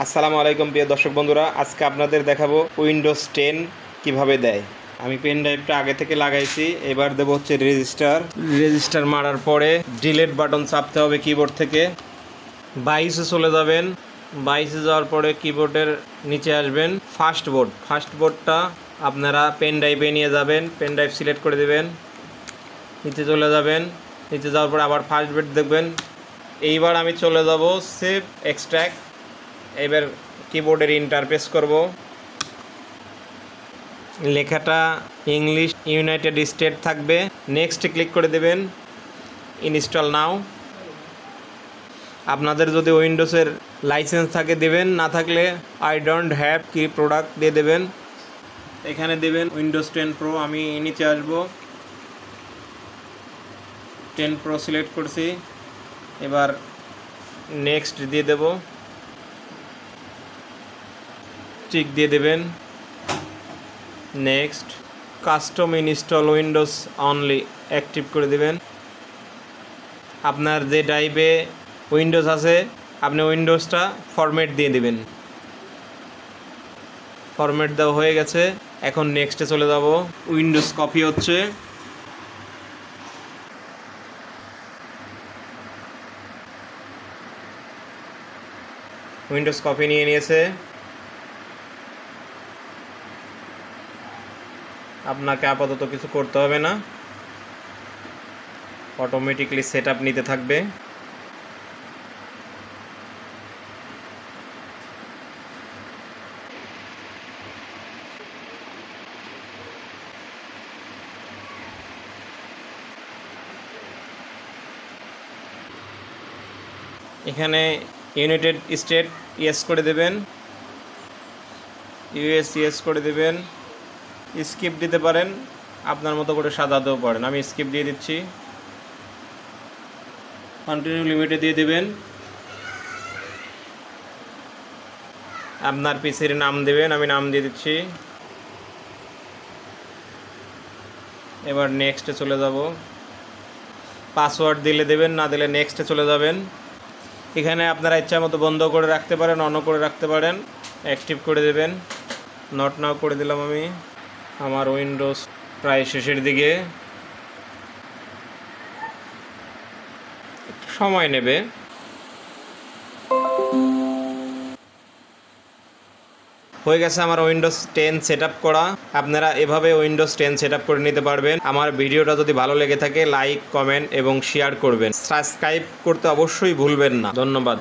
আসসালামু আলাইকুম প্রিয় দর্শক বন্ধুরা, আজকে আপনাদের দেখাবো উইন্ডোজ 10 কিভাবে দেয়। আমি পেন ড্রাইভটা আগে থেকে লাগাইছি। এবার দেবো হচ্ছে রেজিস্টার মারার পরে ডিলিট বাটন চাপতে হবে কিবোর্ড থেকে। 22-এ চলে যাবেন। 22-এ যাওয়ার পরে কিবোর্ডের নিচে আসবেন ফার্স্ট বোর্ডটা আপনারা পেন ড্রাইভে নিয়ে যাবেন। পেন ড্রাইভ সিলেক্ট করে দেবেন, নিচে চলে যাবেন। নিচে যাওয়ার পরে আবার ফার্স্ট বোর্ড দেখবেন। এইবার আমি চলে যাব সেভ এক্সট্র্যাক্ট। এবার কিবোর্ডের ইন্টারফেস করব। লেখাটা ইংলিশ ইউনাইটেড স্টেট থাকবে। নেক্সট ক্লিক করে দেবেন। ইনস্টল নাও। আপনাদের যদি উইন্ডোজের লাইসেন্স থাকে দেবেন, না থাকলে আই ডোন্ট হ্যাভ কি প্রোডাক্ট দিয়ে দেবেন। এখানে দেবেন উইন্ডোজ 10 প্রো। আমি নিচে আসব, 10 প্রো সিলেক্ট করছি। এবার নেক্সট দিয়ে দেব, টিক দিয়ে দেবেন। Next custom install Windows only active করে দেবেন। আপনার যে ড্রাইভে উইন্ডোজ আছে আপনি উইন্ডোজটা ফরম্যাট দিয়ে দেবেন। ফরম্যাট দেওয়া হয়ে গেছে। এখন নেক্সটে চলে যাব। উইন্ডোজ কপি হচ্ছে। উইন্ডোজ কপি নিয়ে নিয়েছে। আপনাকে আপাতত কিছু করতে হবে না, অটোমেটিকলি সেটআপ নিতে থাকবে। এখানে ইউনাইটেড স্টেট ইয়েস করে দেবেন, ইউএস ইয়েস করে দেবেন। স্কিপ দিতে পারেন, আপনার মতো করে সাজাতেও পারেন। আমি স্কিপ দিয়ে দিচ্ছি। কন্টিনিউ লিমিটে দিয়ে দেবেন। আপনার পিসির নাম দেবেন, আমি নাম দিয়ে দিচ্ছি। এবার নেক্সটে চলে যাব। পাসওয়ার্ড দিলে দেবেন, না দিলে নেক্সটে চলে যাবেন। এখানে আপনারা ইচ্ছা মতো বন্ধ করে রাখতে পারেন, অন করে রাখতে পারেন। অ্যাক্টিভ করে দেবেন। নট নাও করে দিলাম আমি। আমার উইন্ডোজ প্রায় শেষের দিকে, একটু সময় নেবে। হয়ে গেছে আমার উইন্ডোজ 10 সেটআপ করা। আপনারা এভাবে উইন্ডোজ 10 সেটআপ করে নিতে পারবেন। আমার ভিডিওটা যদি ভালো লেগে থাকে লাইক, কমেন্ট এবং শেয়ার করবেন। সাবস্ক্রাইব করতে অবশ্যই ভুলবেন না। ধন্যবাদ।